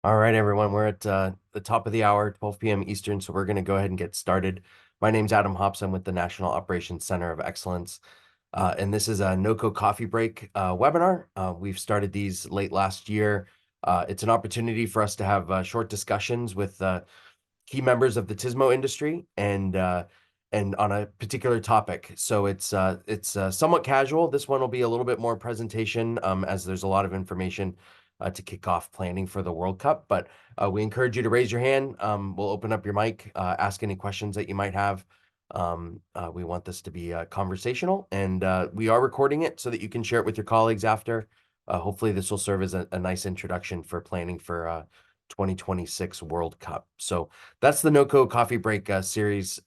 All right, everyone, we're at the top of the hour, 12 p.m. Eastern, so we're going to go ahead and get started. My name's Adam Hops. I'm with the National Operations Center of Excellence, and this is a NOCo Coffee Break webinar. We've started these late last year. It's an opportunity for us to have short discussions with key members of the TSMO industry and on a particular topic. So it's somewhat casual. This one will be a little bit more presentation as there's a lot of information to kick off planning for the World Cup. But we encourage you to raise your hand. We'll open up your mic, ask any questions that you might have. We want this to be conversational, and we are recording it so that you can share it with your colleagues after. Hopefully, this will serve as a nice introduction for planning for 2026 World Cup. So that's the NOCo Coffee Break series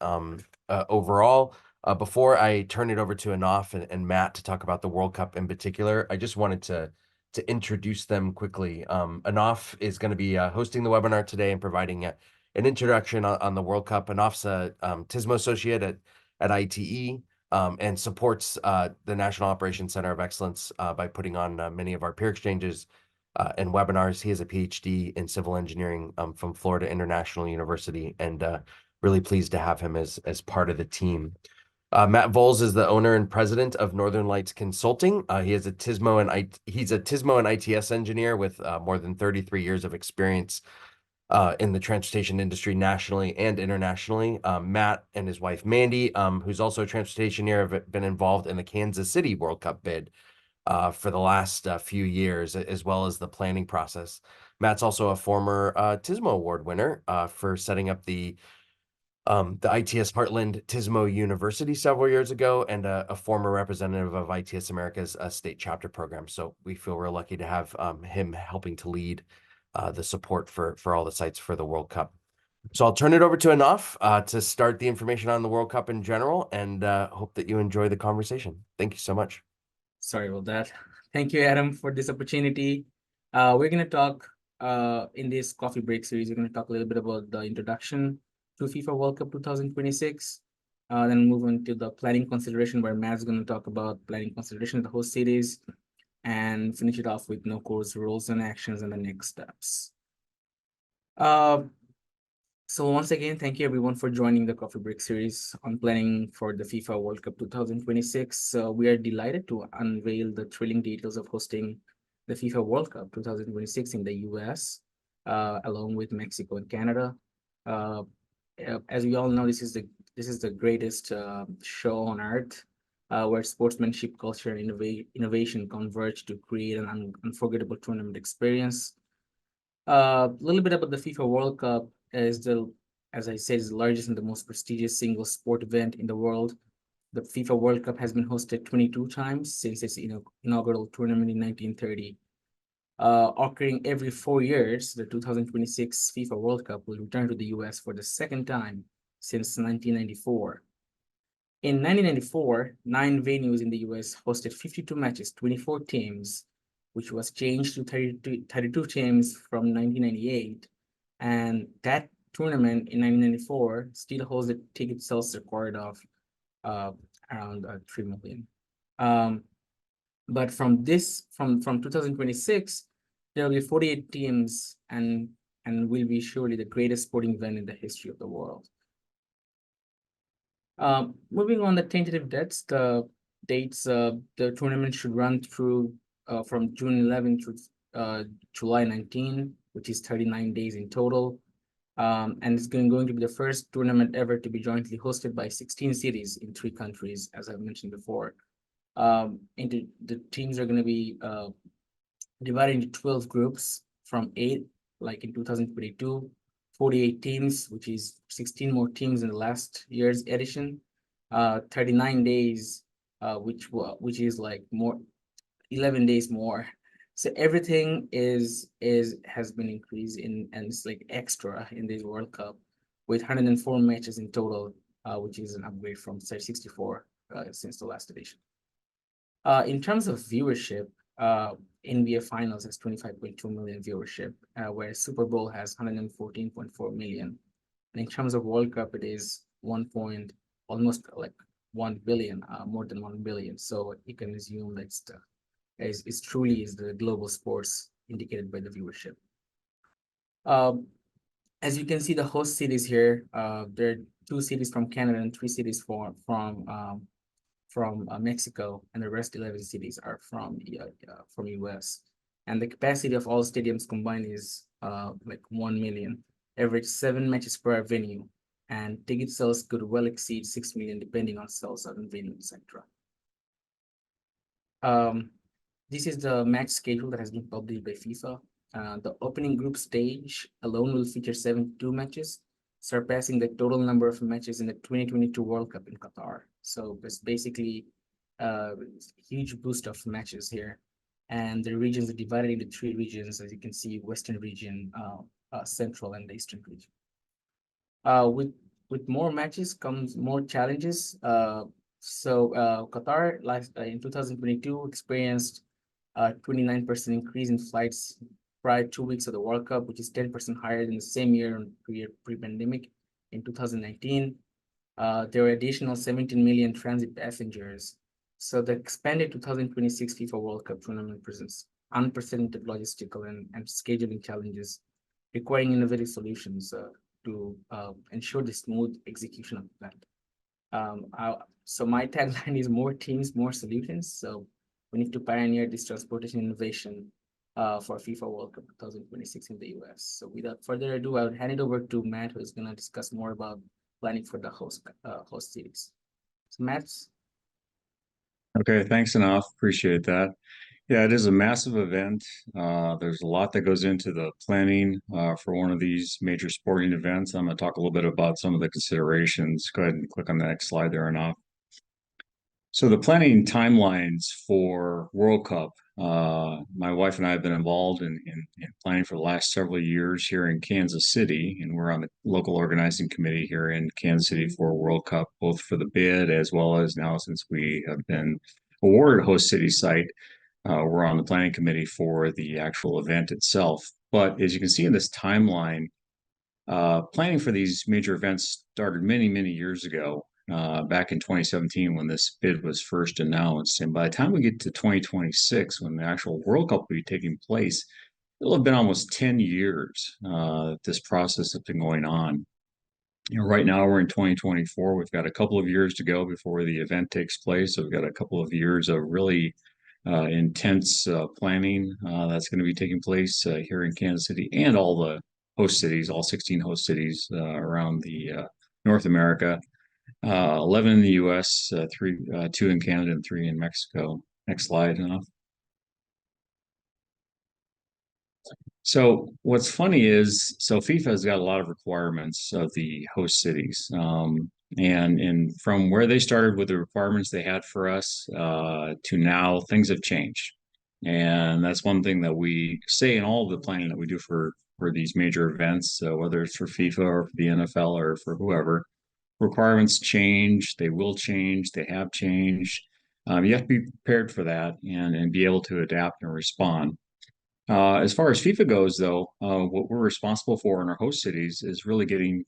overall. Before I turn it over to Anaf and Matt to talk about the World Cup in particular, I just wanted to introduce them quickly. Anaf is going to be hosting the webinar today and providing an introduction on the World Cup. Anaf's a TSMO associate at ITE and supports the National Operations Center of Excellence by putting on many of our peer exchanges and webinars. He has a PhD in civil engineering from Florida International University, and really pleased to have him as part of the team. Matt Voles is the owner and president of Northern Lights Consulting. He's a TSMO and ITS engineer with more than 33 years of experience in the transportation industry nationally and internationally. Matt and his wife Mandy, who's also a transportation engineer, have been involved in the Kansas City World Cup bid for the last few years, as well as the planning process. Matt's also a former TSMO Award winner for setting up the ITS Heartland TSMO University several years ago, and a former representative of ITS America's state chapter program. So we feel we're lucky to have him helping to lead the support for all the sites for the World Cup. So I'll turn it over to Anaf to start the information on the World Cup in general, and hope that you enjoy the conversation. Thank you so much. Sorry about that. Thank you, Adam, for this opportunity. We're going to talk in this coffee break series, we're going to talk a little bit about the introduction to FIFA World Cup 2026. Then move on to the planning consideration, where Matt's going to talk about planning consideration of the host cities, and finish it off with NOCo's roles and actions and the next steps. So once again, thank you everyone for joining the Coffee Break series on planning for the FIFA World Cup 2026. We are delighted to unveil the thrilling details of hosting the FIFA World Cup 2026 in the US, along with Mexico and Canada. As we all know, this is the greatest show on earth, where sportsmanship, culture, and innovation converge to create an unforgettable tournament experience. A little bit about the FIFA World Cup is as I said, is the largest and the most prestigious single sport event in the world. The FIFA World Cup has been hosted 22 times since its inaugural tournament in 1930. Occurring every 4 years, the 2026 FIFA World Cup will return to the US for the second time since 1994. In 1994, 9 venues in the US hosted 52 matches, 24 teams, which was changed to 32 teams from 1998. And that tournament in 1994 still holds the ticket sales record of around 3 million. But from 2026, there will be 48 teams and will be surely the greatest sporting event in the history of the world. Moving on the tentative dates, the tournament should run through from June 11 to July 19, which is 39 days in total. And it's going to be the first tournament ever to be jointly hosted by 16 cities in 3 countries, as I've mentioned before. The teams are going to be divided into 12 groups from 8, like in 2022, 48 teams, which is 16 more teams in the last year's edition, 39 days, which is like 11 days more. So everything has been increased and it's like extra in this World Cup, with 104 matches in total, which is an upgrade from 64 since the last edition. In terms of viewership, NBA Finals has 25.2 million viewership, where Super Bowl has 114.4 million. And in terms of World Cup, it is almost like 1 billion, more than 1 billion. So you can assume that it's truly the global sports indicated by the viewership. As you can see, the host cities here, there are 2 cities from Canada and 3 cities from Mexico, and the rest 11 cities are from US. And the capacity of all stadiums combined is like 1 million, average 7 matches per venue, and ticket sales could well exceed 6 million depending on sales out in venue, etc. This is the match schedule that has been published by FIFA. The opening group stage alone will feature 72 matches, surpassing the total number of matches in the 2022 World Cup in Qatar. So it's basically a huge boost of matches here. And the regions are divided into 3 regions, as you can see: Western region, Central, and the Eastern region. With more matches comes more challenges. Qatar in 2022 experienced a 29% increase in flights prior 2 weeks of the World Cup, which is 10% higher than the same year pre-pandemic. In 2019, there were additional 17 million transit passengers. So the expanded 2026 FIFA World Cup tournament presents unprecedented logistical and scheduling challenges, requiring innovative solutions to ensure the smooth execution of the plan. So my tagline is more teams, more solutions. So we need to pioneer this transportation innovation for FIFA World Cup 2026 in the US. So without further ado, I would hand it over to Matt, who's going to discuss more about planning for the host cities. So Matt. Okay, thanks enough. Appreciate that. Yeah, it is a massive event. There's a lot that goes into the planning for one of these major sporting events. I'm going to talk a little bit about some of the considerations. Go ahead and click on the next slide there, enough. So the planning timelines for World Cup, my wife and I have been involved in planning for the last several years here in Kansas City, and we're on the local organizing committee here in Kansas City for World Cup, both for the bid as well as now, since we have been awarded host city site, we're on the planning committee for the actual event itself. But as you can see in this timeline, planning for these major events started many, many years ago. Back in 2017 when this bid was first announced. And by the time we get to 2026, when the actual World Cup will be taking place, it'll have been almost 10 years this process has been going on. You know, right now we're in 2024. We've got a couple of years to go before the event takes place. So we've got a couple of years of really intense planning that's going to be taking place here in Kansas City and all the host cities, all 16 host cities around the North America. 11 in the US, 2 in Canada, and 3 in Mexico. Next slide, enough. So what's funny is, so FIFA has got a lot of requirements of the host cities. And from where they started with the requirements they had for us to now, things have changed. And that's one thing that we say in all of the planning that we do for these major events, whether it's for FIFA or for the NFL or for whoever. Requirements change, they will change, they have changed. You have to be prepared for that and be able to adapt and respond. As far as FIFA goes, though, what we're responsible for in our host cities is really getting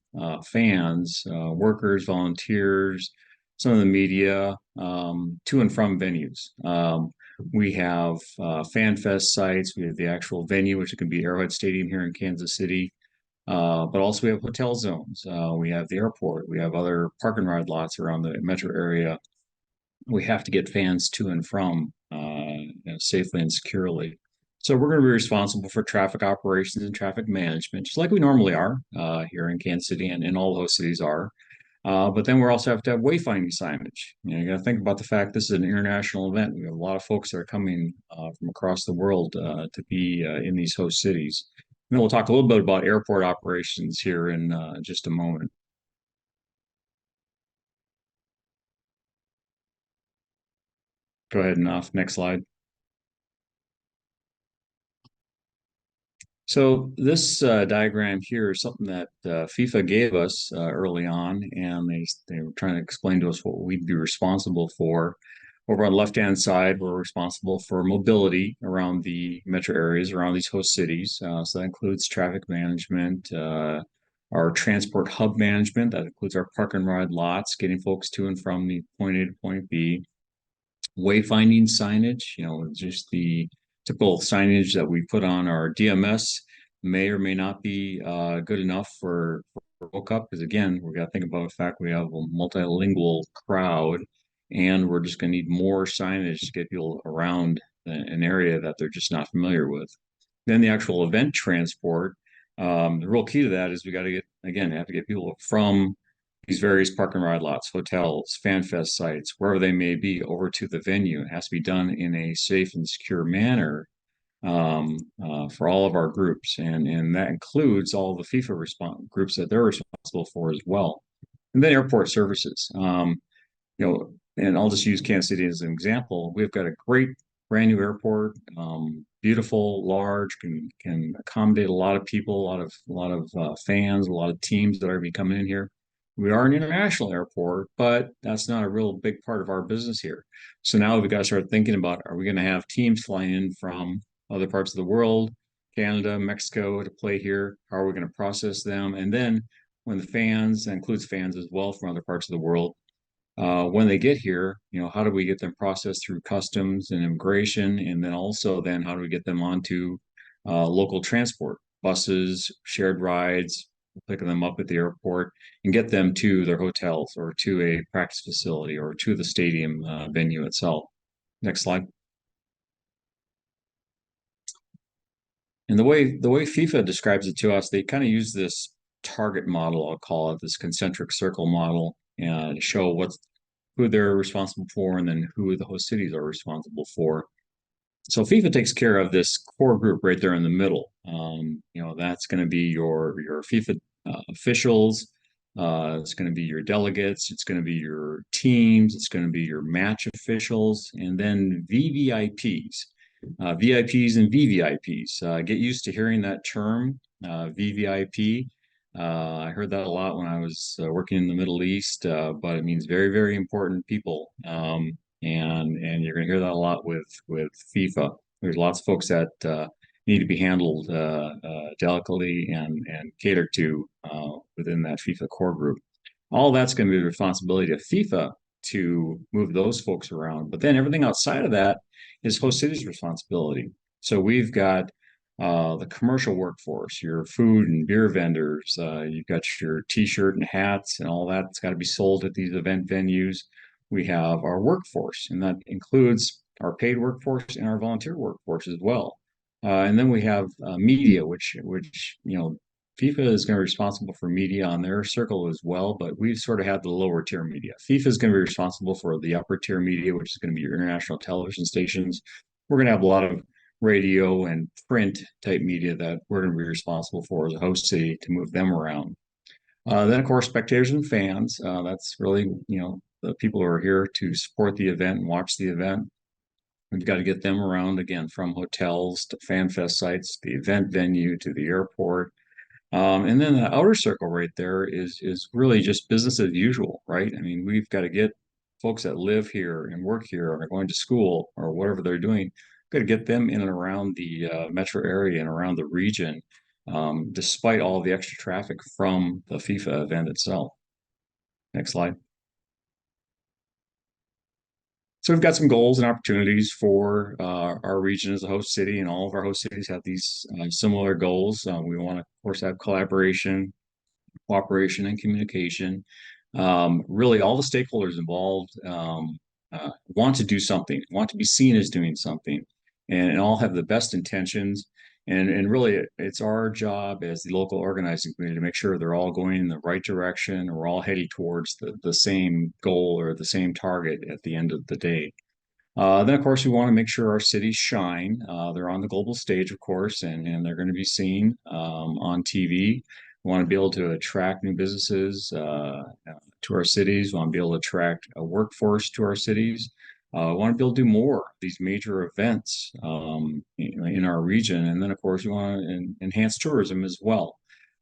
fans, workers, volunteers, some of the media to and from venues. We have fan fest sites, we have the actual venue, which it can be Arrowhead Stadium here in Kansas City. But also we have hotel zones. We have the airport. We have other park and ride lots around the metro area. We have to get fans to and from safely and securely. So we're going to be responsible for traffic operations and traffic management, just like we normally are here in Kansas City and in all those cities are. But then we also have to have wayfinding signage. You got to think about the fact this is an international event. We have a lot of folks that are coming from across the world to be in these host cities. And then we'll talk a little bit about airport operations here in just a moment. Go ahead and off. Next slide. So this diagram here is something that FIFA gave us early on, and they were trying to explain to us what we'd be responsible for. Over on the left-hand side, we're responsible for mobility around the metro areas, around these host cities. So that includes traffic management, our transport hub management. That includes our park and ride lots, getting folks to and from the point A to point B. Wayfinding signage, just the typical signage that we put on our DMS may or may not be good enough for World Cup, because again, we've got to think about the fact we have a multilingual crowd, and we're just going to need more signage to get people around an area that they're just not familiar with. Then the actual event transport, the real key to that is we got to have to get people from these various park and ride lots, hotels, fan fest sites, wherever they may be, over to the venue. It has to be done in a safe and secure manner for all of our groups, and that includes all the FIFA groups that they're responsible for as well. And then airport services. And I'll just use Kansas City as an example. We've got a great brand new airport, beautiful, large, can accommodate a lot of people, a lot of fans, a lot of teams that are going to be coming in here. We are an international airport, but that's not a real big part of our business here. So now we've got to start thinking about, are we going to have teams flying in from other parts of the world, Canada, Mexico, to play here? How are we going to process them? And then when the fans, that includes fans as well from other parts of the world, when they get here, how do we get them processed through customs and immigration? And then also then how do we get them onto local transport, buses, shared rides, picking them up at the airport and get them to their hotels or to a practice facility or to the stadium venue itself. Next slide. And the way FIFA describes it to us, they kind of use this target model, I'll call it, this concentric circle model, to show who they're responsible for and then who the host cities are responsible for. So FIFA takes care of this core group right there in the middle. That's going to be your FIFA officials. It's going to be your delegates. It's going to be your teams. It's going to be your match officials, and then VVIPs. VIPs and VVIPs. Get used to hearing that term, VVIP. I heard that a lot when I was working in the Middle East, but it means very, very important people. And you're going to hear that a lot with FIFA. There's lots of folks that need to be handled delicately and catered to within that FIFA core group. All that's going to be the responsibility of FIFA to move those folks around. But then everything outside of that is host city's responsibility. So we've got the commercial workforce, your food and beer vendors, you've got your t-shirt and hats and all that's got to be sold at these event venues. We have our workforce, and that includes our paid workforce and our volunteer workforce as well. And then we have media, which FIFA is going to be responsible for media on their circle as well, but we've sort of had the lower tier media. FIFA is going to be responsible for the upper tier media, which is going to be your international television stations. We're going to have a lot of radio and print type media that we're going to be responsible for as a host city to move them around. Then, of course, spectators and fans. That's really, the people who are here to support the event and watch the event. We've got to get them around again, from hotels to fan fest sites, the event venue to the airport. And then the outer circle right there is really just business as usual, right? I mean, we've got to get folks that live here and work here or are going to school or whatever they're doing, got to get them in and around the metro area and around the region, despite all the extra traffic from the FIFA event itself. Next slide. So we've got some goals and opportunities for our region as a host city, and all of our host cities have these similar goals. We want to, of course, have collaboration, cooperation, and communication. Really, all the stakeholders involved want to do something, want to be seen as doing something, and all have the best intentions. And really, it's our job as the local organizing community to make sure they're all going in the right direction, and we're all heading towards the same goal or the same target at the end of the day. Then, of course, we want to make sure our cities shine. They're on the global stage, of course, and they're going to be seen on TV. We want to be able to attract new businesses to our cities. We want to be able to attract a workforce to our cities. We want to be able to do more of these major events in our region. And then, of course, we want to enhance tourism as well.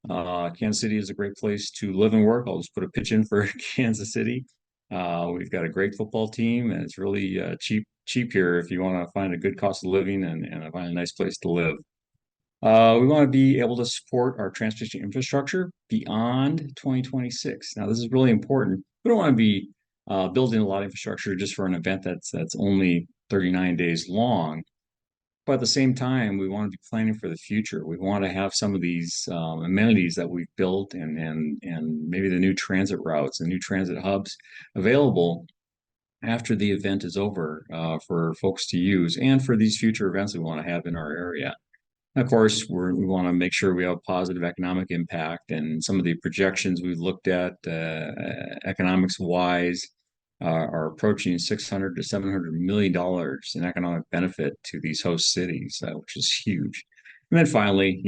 Kansas City is a great place to live and work. I'll just put a pitch in for Kansas City. We've got a great football team, and it's really cheap here if you want to find a good cost of living and find a nice place to live. We want to be able to support our transportation infrastructure beyond 2026. Now, this is really important. We don't want to be building a lot of infrastructure just for an event that's only 39 days long. But at the same time, we want to be planning for the future. We want to have some of these amenities that we've built and maybe the new transit routes and new transit hubs available after the event is over for folks to use and for these future events we want to have in our area. Of course, we want to make sure we have positive economic impact, and some of the projections we've looked at economics wise are approaching $600 to $700 million in economic benefit to these host cities, which is huge. And then finally,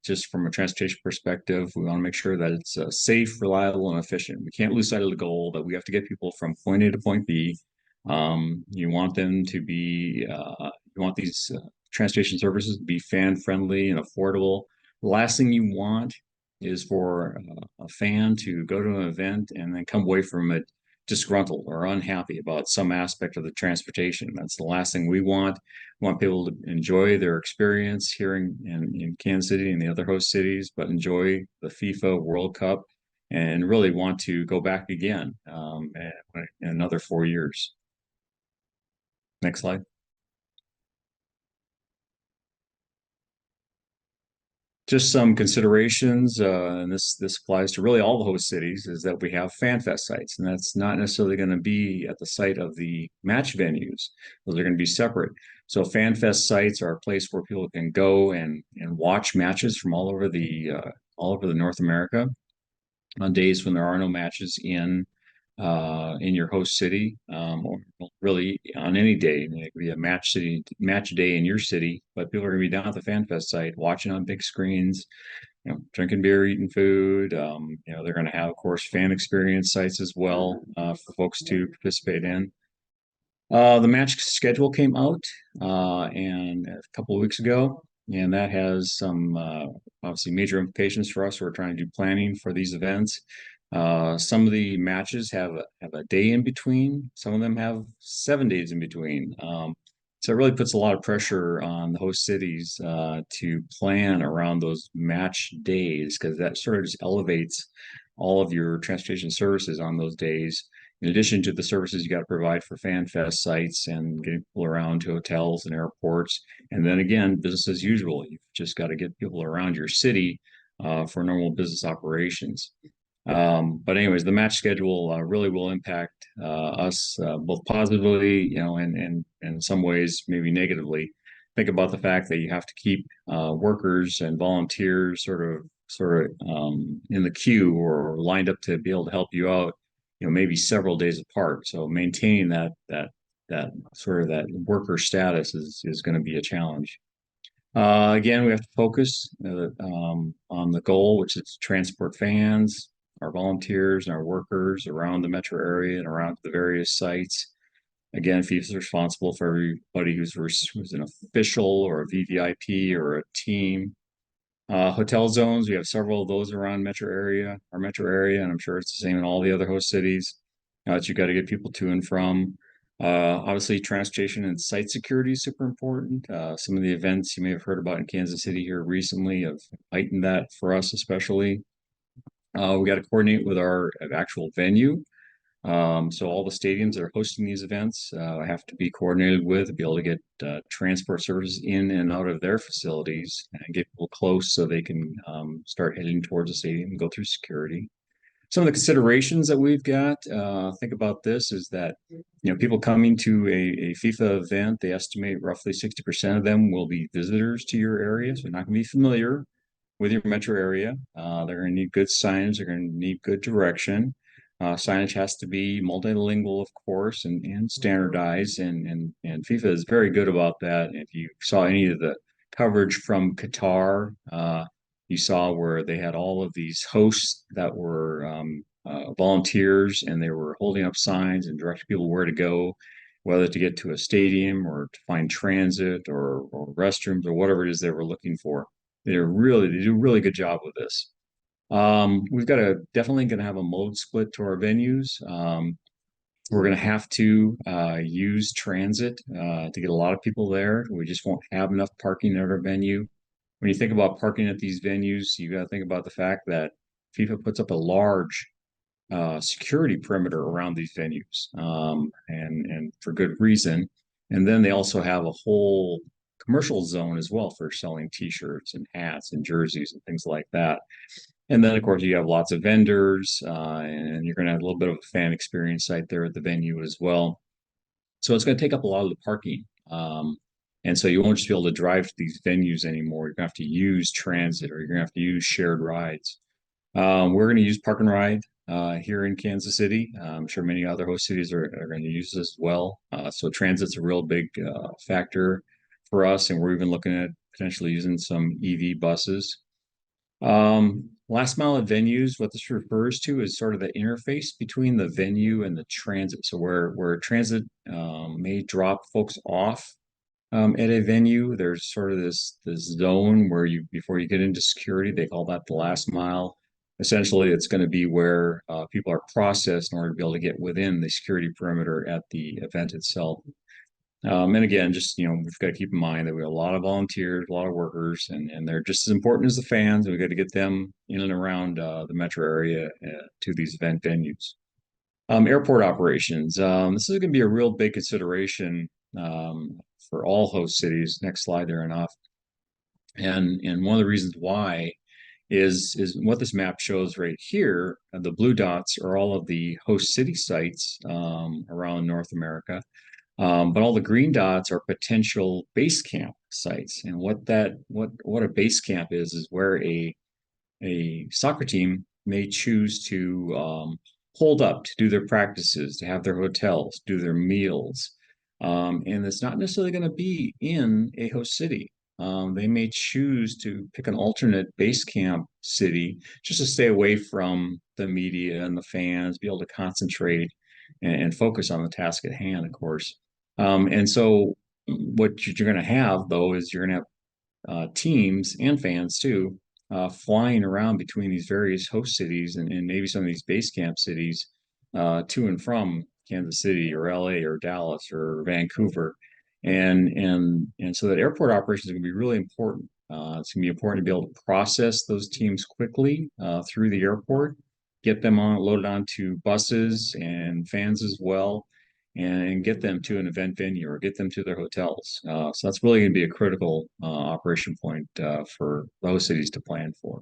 just from a transportation perspective, we want to make sure that it's safe, reliable, and efficient. We can't lose sight of the goal that we have to get people from point A to point B. You want them to be, you want these transportation services to be fan friendly and affordable. The last thing you want is for a fan to go to an event and then come away from it disgruntled or unhappy about some aspect of the transportation. That's the last thing we want. We want people to enjoy their experience here in Kansas City and the other host cities, but enjoy the FIFA World Cup and really want to go back again in another 4 years. Next slide. Just some considerations, and this applies to really all the host cities, is that we have fan fest sites, and that's not necessarily going to be at the site of the match venues. Those are going to be separate. So fan fest sites are a place where people can go and watch matches from all over the North America on days when there are no matches in your host city, or really on any day. It could be a match day in your city, but people are going to be down at the Fan Fest site watching on big screens, drinking beer, eating food. They're going to have, of course, fan experience sites as well for folks to participate in. The match schedule came out and a couple of weeks ago, and that has some obviously major implications for us who are trying to do planning for these events. Some of the matches have a day in between. Some of them have 7 days in between. So it really puts a lot of pressure on the host cities to plan around those match days, because that sort of just elevates all of your transportation services on those days. In addition to the services you got to provide for fan fest sites and getting people around to hotels and airports. And then again, business as usual. You've just got to get people around your city for normal business operations. But anyways, the match schedule really will impact us both positively, and in some ways maybe negatively. Think about the fact that you have to keep workers and volunteers sort of in the queue or lined up to be able to help you out, maybe several days apart. So maintaining that sort of that worker status is going to be a challenge. Again, we have to focus on the goal, which is to transport fans, our volunteers, and our workers around the metro area and around the various sites. Again, FIFA is responsible for everybody who's an official or a VVIP or a team. Hotel zones, we have several of those around our metro area, and I'm sure it's the same in all the other host cities that you got to get people to and from. Obviously, transportation and site security is super important. Some of the events you may have heard about in Kansas City here recently have heightened that for us, especially. We got to coordinate with our actual venue. So all the stadiums that are hosting these events have to be coordinated with, to be able to get transport services in and out of their facilities and get people close so they can start heading towards the stadium and go through security. Some of the considerations that we've got, think about this, is that people coming to a FIFA event, they estimate roughly 60% of them will be visitors to your area, so they're not going to be familiar with your metro area. They're going to need good signage. They're going to need good direction. Signage has to be multilingual, of course, and standardized. And FIFA is very good about that. If you saw any of the coverage from Qatar, you saw where they had all of these hosts that were volunteers, and they were holding up signs and directing people where to go, whether to get to a stadium or to find transit or restrooms or whatever it is they were looking for. They do a really good job with this. We've definitely going to have a mode split to our venues. We're going to have to use transit to get a lot of people there. We just won't have enough parking at our venue. When you think about parking at these venues, you got to think about the fact that FIFA puts up a large security perimeter around these venues, and for good reason. And then they also have a whole commercial zone as well for selling T-shirts and hats and jerseys and things like that. And then, of course, you have lots of vendors, and you're going to have a little bit of a fan experience site there at the venue as well. So it's going to take up a lot of the parking. And so you won't just be able to drive to these venues anymore. You're going to have to use transit, or you're going to have to use shared rides. We're going to use Park and Ride here in Kansas City. I'm sure many other host cities are going to use this as well. So transit's a real big factor for us, and we're even looking at potentially using some EV buses. Last mile at venues, what this refers to is sort of the interface between the venue and the transit. So where transit may drop folks off at a venue, there's sort of this zone where you, before you get into security, they call that the last mile. Essentially, it's going to be where people are processed in order to be able to get within the security perimeter at the event itself. And again, just, we've got to keep in mind that we have a lot of volunteers, a lot of workers, and they're just as important as the fans. We've got to get them in and around the metro area to these event venues. Airport operations. This is going to be a real big consideration for all host cities. Next slide there, enough. And one of the reasons why is what this map shows right here. The blue dots are all of the host city sites around North America. But all the green dots are potential base camp sites. And what a base camp is where a soccer team may choose to hold up to do their practices, to have their hotels, do their meals. And it's not necessarily going to be in a host city. They may choose to pick an alternate base camp city just to stay away from the media and the fans, be able to concentrate and focus on the task at hand, of course. And so what you're going to have, though, is you're going to have teams and fans, too, flying around between these various host cities and maybe some of these base camp cities to and from Kansas City or LA or Dallas or Vancouver. And so that airport operations is going to be really important. It's going to be important to be able to process those teams quickly through the airport, get them loaded onto buses and fans as well, and get them to an event venue or get them to their hotels. So that's really going to be a critical operation point for those cities to plan for.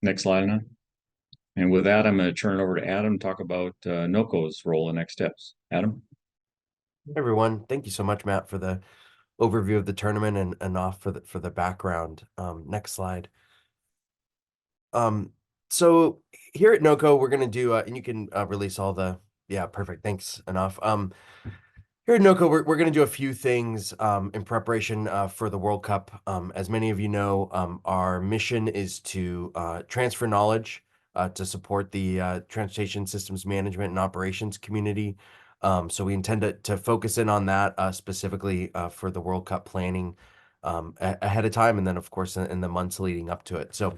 Next slide, Anna. And with that, I'm going to turn it over to Adam to talk about NOCo's role and next steps. Adam? Hey, everyone. Thank you so much, Matt, for the overview of the tournament and off for the background. Next slide. So here at NOCo, we're going to do, and you can release all the, yeah, perfect. Thanks, enough. Here at NOCo, we're going to do a few things in preparation for the World Cup. As many of you know, our mission is to transfer knowledge to support the transportation systems management and operations community. So we intend to focus in on that specifically for the World Cup planning ahead of time, and then, of course, in the months leading up to it. So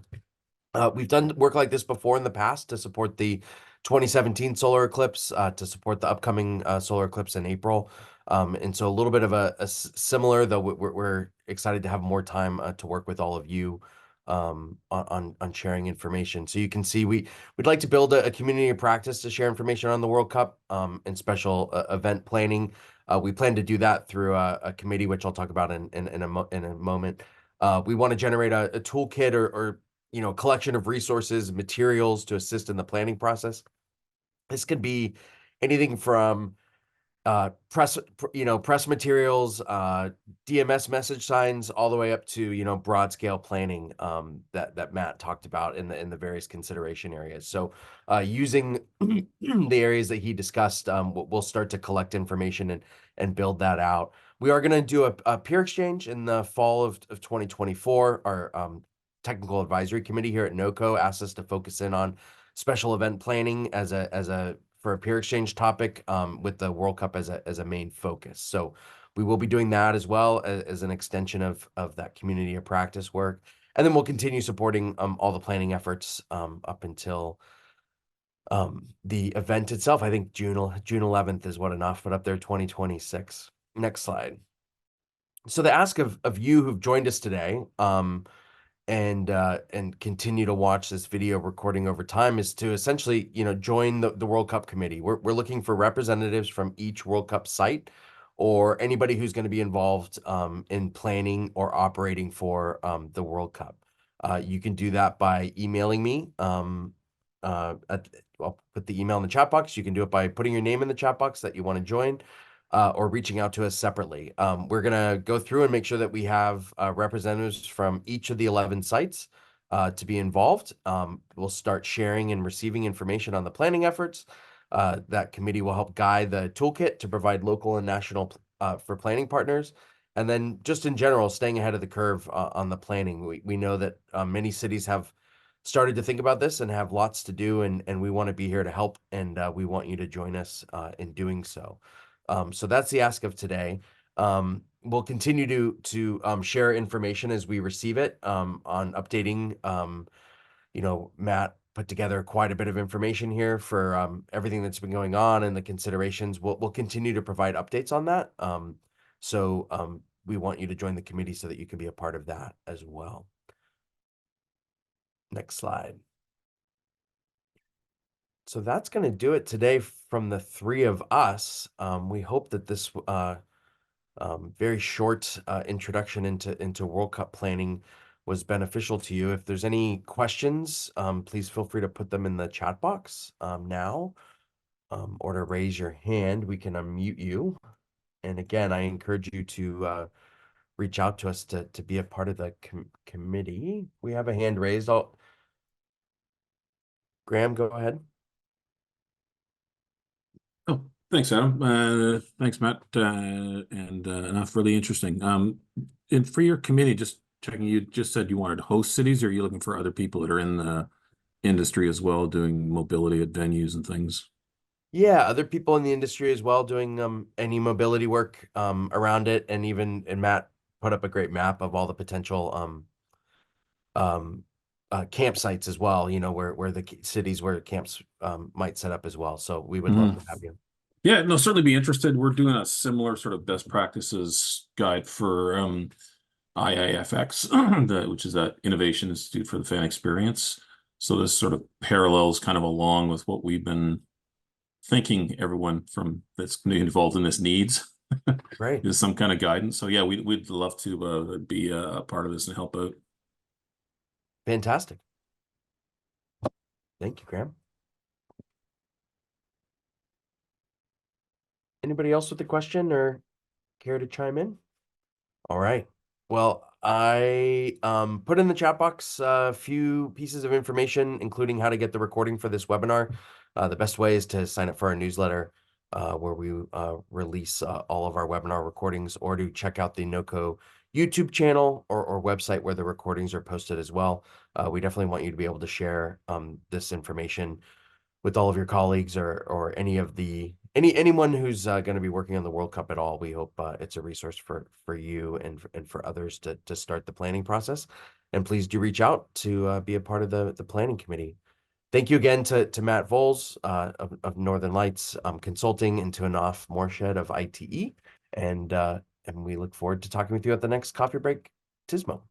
we've done work like this before in the past to support the 2017 solar eclipse, to support the upcoming solar eclipse in April. And so a little bit of a similar, though we're excited to have more time to work with all of you on sharing information. So you can see we'd like to build a community of practice to share information on the World Cup and special event planning. We plan to do that through a committee, which I'll talk about in a moment. We want to generate a toolkit or collection of resources, materials to assist in the planning process. This could be anything from press materials, DMS message signs, all the way up to broad scale planning that Matt talked about in the various consideration areas. So using the areas that he discussed, we'll start to collect information and build that out. We are going to do a peer exchange in the fall of 2024. Our technical advisory committee here at NOCo asked us to focus in on special event planning for a peer exchange topic with the World Cup as a main focus. So we will be doing that as well as an extension of that community of practice work. And then we'll continue supporting all the planning efforts up until the event itself. I think June 11th is what enough, but up there 2026. Next slide. So the ask of you who've joined us today and continue to watch this video recording over time is to essentially join the World Cup committee. We're looking for representatives from each World Cup site or anybody who's going to be involved in planning or operating for the World Cup. You can do that by emailing me. I'll put the email in the chat box. You can do it by putting your name in the chat box that you want to join, or reaching out to us separately. We're going to go through and make sure that we have representatives from each of the 11 sites to be involved. We'll start sharing and receiving information on the planning efforts. That committee will help guide the toolkit to provide local and national for planning partners. And then just in general, staying ahead of the curve on the planning. We know that many cities have started to think about this and have lots to do, and we want to be here to help, and we want you to join us in doing so. So that's the ask of today. We'll continue to share information as we receive it on updating. Matt put together quite a bit of information here for everything that's been going on and the considerations. We'll continue to provide updates on that. So we want you to join the committee so that you can be a part of that as well. Next slide. So that's going to do it today from the three of us. We hope that this very short introduction into World Cup planning was beneficial to you. If there's any questions, please feel free to put them in the chat box now, or to raise your hand. We can unmute you. And again, I encourage you to reach out to us to be a part of the committee. We have a hand raised. Graham, go ahead. Oh, thanks, Adam. Thanks, Matt. And enough really interesting. And for your committee, just checking, you just said you wanted host cities, or are you looking for other people that are in the industry as well, doing mobility at venues and things? Yeah, other people in the industry as well doing any mobility work around it, and Matt put up a great map of all the potential campsites as well, where the cities where camps might set up as well. So we would love to have you. Yeah, no, certainly be interested. We're doing a similar sort of best practices guide for IIFX, which is that Innovation Institute for the Fan Experience. So this sort of parallels kind of along with what we've been thinking everyone from that's involved in this needs. Right. Is some kind of guidance. So yeah, we'd love to be a part of this and help out. Fantastic. Thank you, Graham. Anybody else with a question or care to chime in? All right. Well, I put in the chat box a few pieces of information, including how to get the recording for this webinar. The best way is to sign up for our newsletter, where we release all of our webinar recordings, or to check out the NOCo YouTube channel or website where the recordings are posted as well. We definitely want you to be able to share this information with all of your colleagues or anyone who's going to be working on the World Cup at all. We hope it's a resource for you and for others to start the planning process. And please do reach out to be a part of the planning committee. Thank you again to Matt Voles of Northern Lights Consulting, and to Anaf Morshed of ITE. And we look forward to talking with you at the next Coffee Break TSMO.